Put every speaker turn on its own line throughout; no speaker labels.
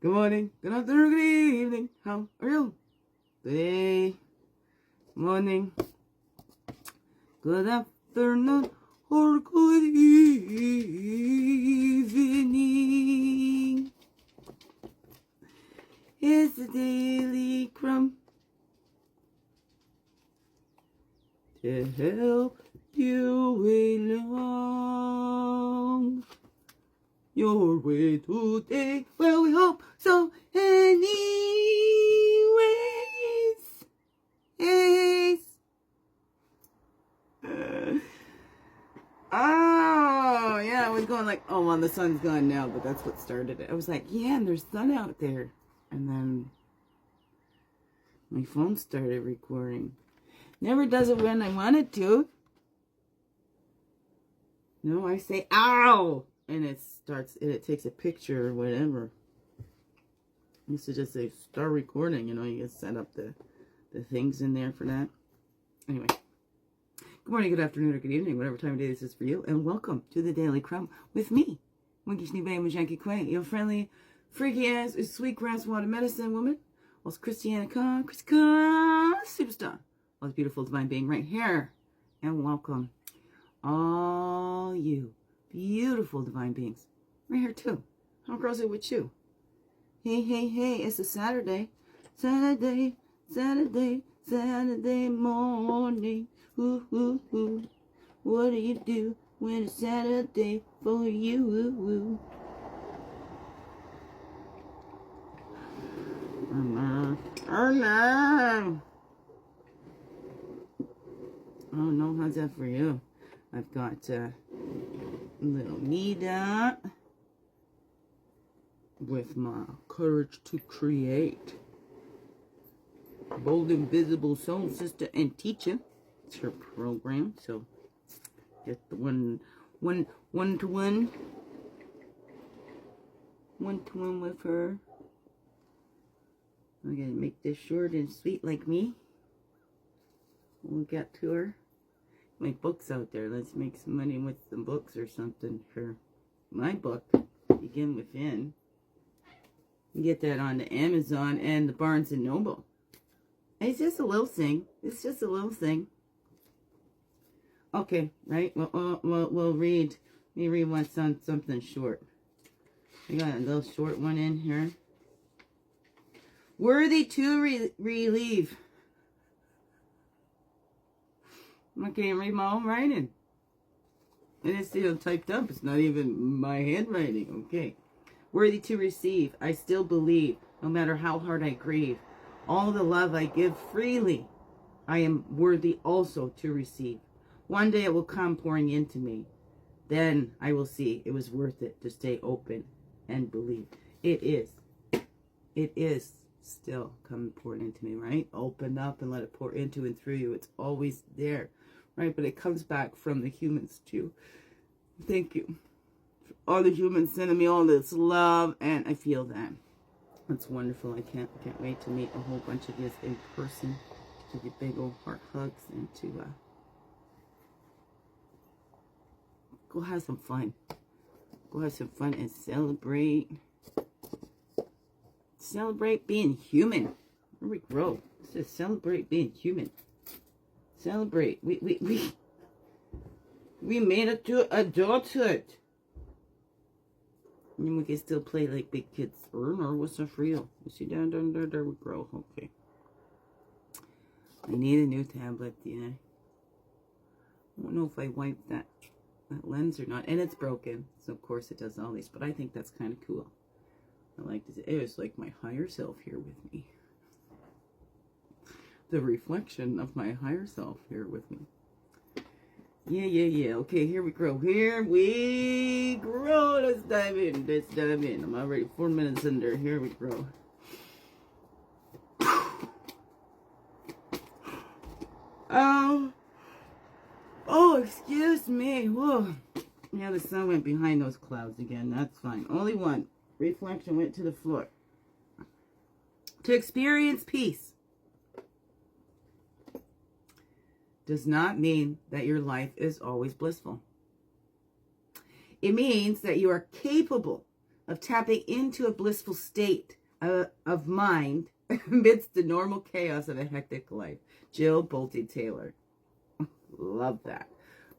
Good morning, good afternoon, good evening. How are you? Today, morning, good afternoon, or good evening. It's the Daily CRUMB to help you along your way today. Well, we hope so. Anyways, oh yeah, I was going like, oh well, the sun's gone now, but that's what started it. I was like, yeah, and there's sun out there, and then my phone started recording. Never does it when I want it to. No, I say ow, and it starts, and it takes a picture or whatever. I used to just say start recording, you know, you just set up the things in there for that. Anyway, good morning, good afternoon, or good evening, whatever time of day this is for you, and welcome to the Daily CRUMB with me, Winky Schneebay Majanki Quay, your friendly, freaky ass, sweet grass water medicine woman, whilst Christianna Carr, superstar, all beautiful divine being right here, and welcome all you beautiful divine beings right here too. How grows it with you? Hey, hey, hey, it's a Saturday morning. Ooh, ooh, ooh. What do you do when it's Saturday for you? Ooh, ooh. Oh no, how's that for you? I've got a little Nida with my courage to create. Bold Invisible Soul Sister and Teacher. It's her program, so get the one to one with her. I'm gonna make this short and sweet like me. We'll get to her. Make books out there. Let's make some money with some books or something for my book, Begin Within. You get that on the Amazon and the Barnes and Noble. It's just a little thing. It's just a little thing. Okay, right? We'll read. Let me read what's on something short. We got a little short one in here. Worthy to relieve. I can't read my own writing. And it's still typed up. It's not even my handwriting. Okay. Worthy to receive. I still believe, no matter how hard I grieve. All the love I give freely, I am worthy also to receive. One day it will come pouring into me. Then I will see it was worth it to stay open and believe. It is. It is still coming pouring into me, right? Open up and let it pour into and through you. It's always there, right? But it comes back from the humans too. Thank you. All the humans sending me all this love, and I feel that. That's wonderful. I can't wait to meet a whole bunch of you in person, to give you big old heart hugs, and to go have some fun. Go have some fun and celebrate. Celebrate being human. Where we grow. It says celebrate being human. Celebrate. We made it to adulthood. And we can still play like big kids. Or what's that for you? You see down there we grow. Okay. I need a new tablet, yeah. I don't know if I wiped that lens or not. And it's broken. So of course it does all these. But I think that's kind of cool. I like this. It was like my higher self here with me. The reflection of my higher self here with me. Yeah. Okay, here we grow. Here we grow. Let's dive in. Let's dive in. I'm already 4 minutes under. Here we grow. Oh, excuse me. Whoa. Yeah, the sun went behind those clouds again. That's fine. Only one. Reflection went to the floor. To experience peace does not mean that your life is always blissful. It means that you are capable of tapping into a blissful state of mind amidst the normal chaos of a hectic life. Jill Bolte Taylor. Love that.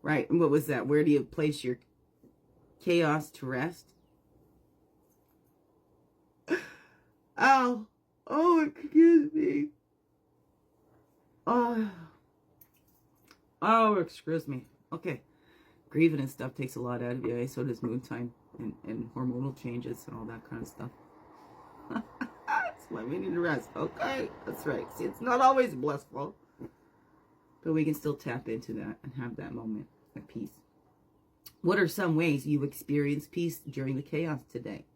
Right. And what was that? Where do you place your chaos to rest? Ow. Oh, excuse me. Oh, excuse me. Okay. Grieving and stuff takes a lot out of you. Eh? So does moon time and hormonal changes and all that kind of stuff. That's why we need to rest. Okay. That's right. See, it's not always blissful. But we can still tap into that and have that moment of peace. What are some ways you experience peace during the chaos today?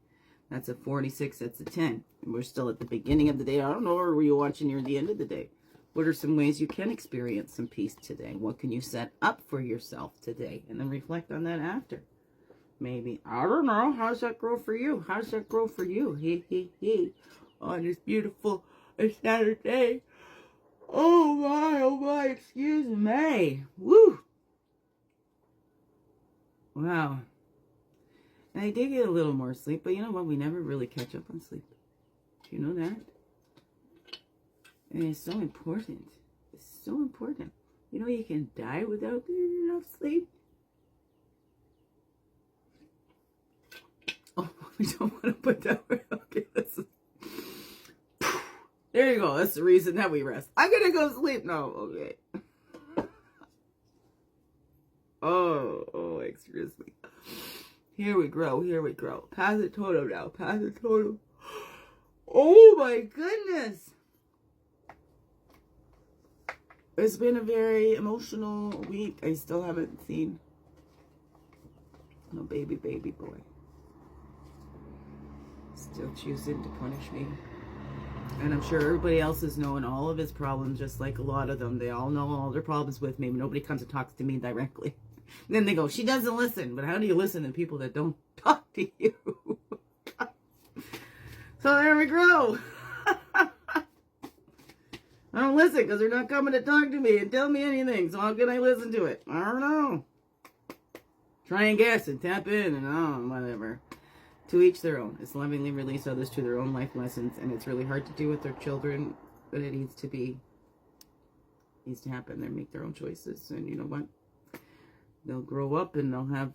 That's a 46. That's a 10. And we're still at the beginning of the day. I don't know, or were you watching near the end of the day? What are some ways you can experience some peace today? What can you set up for yourself today? And then reflect on that after. Maybe, I don't know, how's that grow for you? How's that grow for you? He. On this beautiful Saturday. Oh my, excuse me. Woo. Wow. And I did get a little more sleep, but you know what? We never really catch up on sleep. Do you know that? And it's so important. It's so important. You know, you can die without getting enough sleep. Oh, we don't want to put that way. Okay, listen. There you go. That's the reason that we rest. I'm going to go sleep now. Okay. Oh, excuse me. Here we grow. Path Totem now. Path Totem. Oh my goodness. It's been a very emotional week. I still haven't seen no baby boy. Still choosing to punish me. And I'm sure everybody else is knowing all of his problems, just like a lot of them. They all know all their problems with me, but nobody comes and talks to me directly. And then they go, she doesn't listen. But how do you listen to people that don't talk to you? So there we go. I don't listen because they're not coming to talk to me and tell me anything. So how can I listen to it? I don't know. Try and guess and tap in and whatever. To each their own. It's lovingly release others to their own life lessons, and it's really hard to do with their children, but it needs to happen. They make their own choices, and you know what? They'll grow up and they'll have,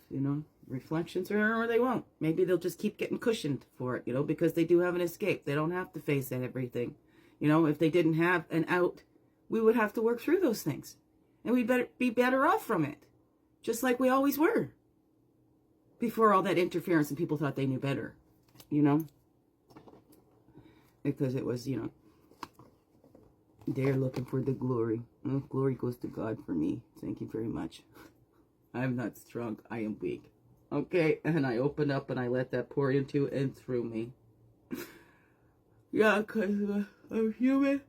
reflections, or they won't. Maybe they'll just keep getting cushioned for it, because they do have an escape. They don't have to face everything. If they didn't have an out, we would have to work through those things, and we'd be better off from it, just like we always were. Before all that interference and people thought they knew better, because it was, they're looking for the glory. Well, glory goes to God for me. Thank you very much. I'm not strong. I am weak. Okay, and I opened up and I let that pour into and through me. Yeah, because I'm human.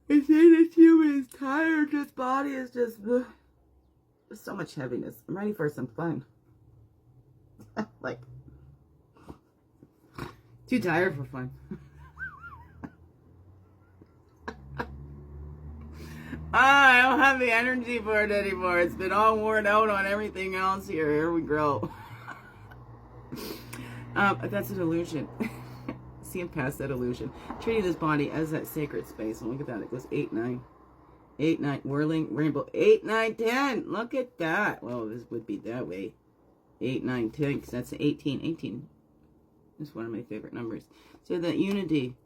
It's this human is tired. This body is just, there's so much heaviness. I'm ready for some fun. Like, too tired for fun. I don't have the energy for it anymore. It's been all worn out on everything else here. Here we go. That's an illusion. Seeing past that illusion. Treating this body as that sacred space. And look at that. It goes 8, 9. 8, 9. Whirling rainbow. 8, 9, 10. Look at that. Well, this would be that way. 8, 9, 10, because that's 18. 18 is one of my favorite numbers. So that unity,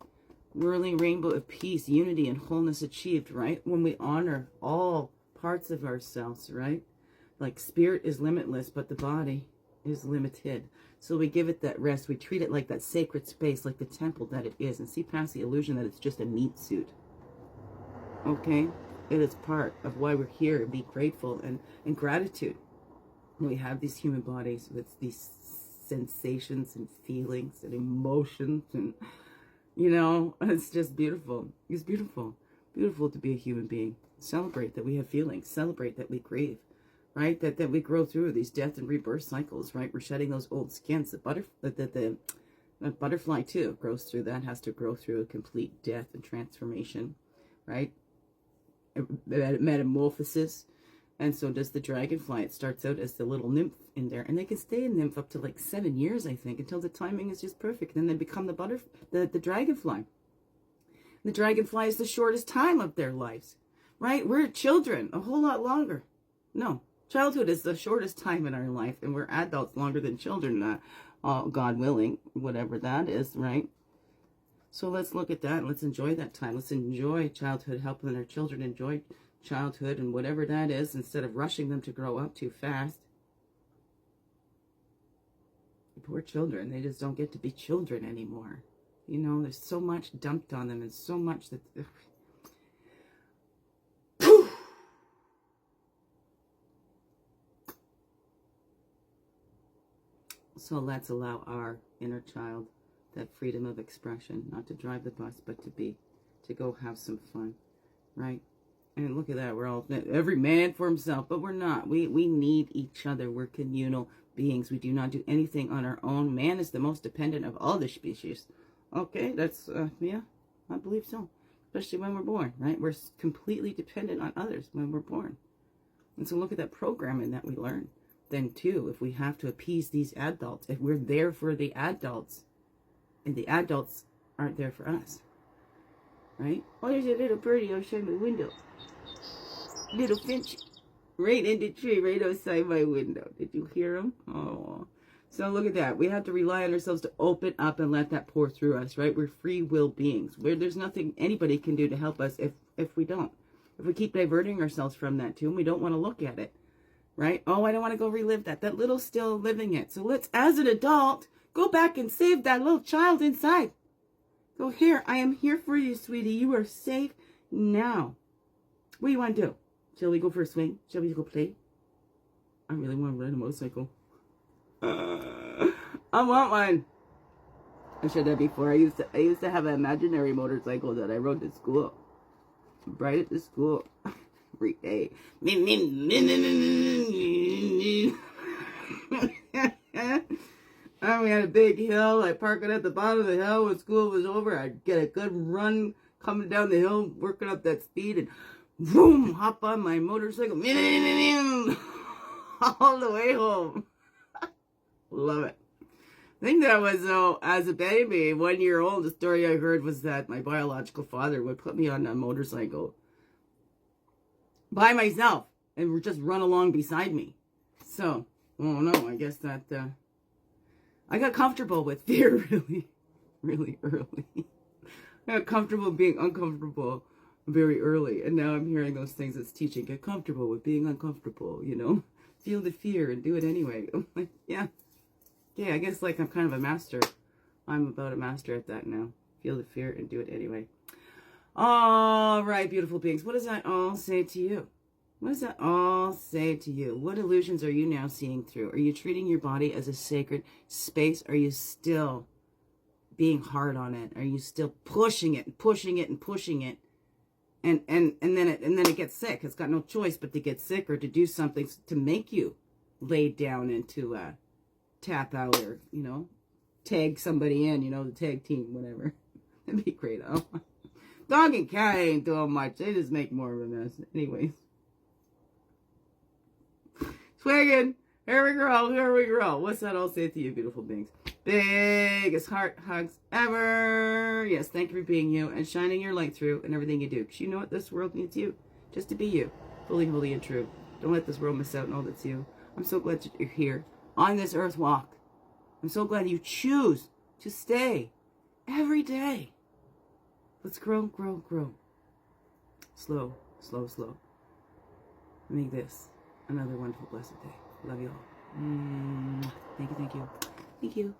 whirling rainbow of peace, unity and wholeness achieved, right? When we honor all parts of ourselves, right? Like spirit is limitless, but the body is limited. So we give it that rest. We treat it like that sacred space, like the temple that it is, and see past the illusion that it's just a meat suit. Okay? It is part of why we're here. Be grateful and gratitude. We have these human bodies with these sensations and feelings and emotions, and it's just beautiful. It's beautiful. Beautiful to be a human being. Celebrate that we have feelings. Celebrate that we grieve, right? That we grow through these death and rebirth cycles, right? We're shedding those old skins. The butterfly too grows through that, has to grow through a complete death and transformation, right? Metamorphosis. And so does the dragonfly. It starts out as the little nymph in there. And they can stay a nymph up to like 7 years, I think, until the timing is just perfect. Then they become the dragonfly. The dragonfly is the shortest time of their lives, right? We're children a whole lot longer. No, childhood is the shortest time in our life. And we're adults longer than children, God willing, whatever that is, right? So let's look at that. Let's enjoy that time. Let's enjoy childhood, helping our children enjoy childhood and whatever that is, instead of rushing them to grow up too fast. Poor children, they just don't get to be children anymore. You know, there's so much dumped on them and so much that... So let's allow our inner child that freedom of expression, not to drive the bus, but to go have some fun, right? And look at that, we're all, every man for himself, but we're not. We need each other. We're communal beings. We do not do anything on our own. Man is the most dependent of all the species. Okay, that's, yeah, I believe so. Especially when we're born, right? We're completely dependent on others when we're born. And so look at that programming that we learn. Then too, if we have to appease these adults, if we're there for the adults, and the adults aren't there for us, right? Oh, there's a little birdie outside my window. Little finch, right in the tree, right outside my window. Did you hear him? Oh, so look at that. We have to rely on ourselves to open up and let that pour through us, right? We're free will beings. Where there's nothing anybody can do to help us if we don't. If we keep diverting ourselves from that too, and we don't want to look at it, right? Oh, I don't want to go relive that. That little still living it. So let's, as an adult, go back and save that little child inside. Go here. I am here for you, sweetie. You are safe now. What do you want to do? Shall we go for a swing? Shall we go play? I really want to ride a motorcycle. I want one. I said that before. I used to have an imaginary motorcycle that I rode to school. Right at the school. Every day. And we had a big hill. I park it at the bottom of the hill when school was over. I'd get a good run coming down the hill, working up that speed, and boom, hop on my motorcycle all the way home. Love it. I think that was, as a baby, 1 year old, the story I heard was that my biological father would put me on a motorcycle by myself and just run along beside me. So, oh no, I guess that, I got comfortable with fear really, really early. I got comfortable being uncomfortable very early. And now I'm hearing those things that's teaching. Get comfortable with being uncomfortable, you know. Feel the fear and do it anyway. I'm like, yeah. Yeah, I guess like I'm kind of a master. I'm about a master at that now. Feel the fear and do it anyway. All right, beautiful beings. What does that all say to you? What does that all say to you? What illusions are you now seeing through? Are you treating your body as a sacred space? Are you still being hard on it? Are you still pushing it and pushing it and pushing it? And then it gets sick. It's got no choice but to get sick or to do something to make you lay down and to tap out or, you know, tag somebody in, you know, the tag team, whatever. That'd be great. Oh, dog and cat ain't doing much. They just make more of a mess. Anyways. Swaggin'. Here we go. Here we go. What's that all say to you, beautiful beings? Biggest heart hugs ever. Yes, thank you for being you and shining your light through and everything you do. Because you know what? This world needs you. Just to be you. Fully, holy, and true. Don't let this world miss out on all that's you. I'm so glad that you're here on this earth walk. I'm so glad you choose to stay every day. Let's grow, grow, grow. Slow, slow, slow. Make this another wonderful, blessed day. Love you all. Thank you, thank you. Thank you.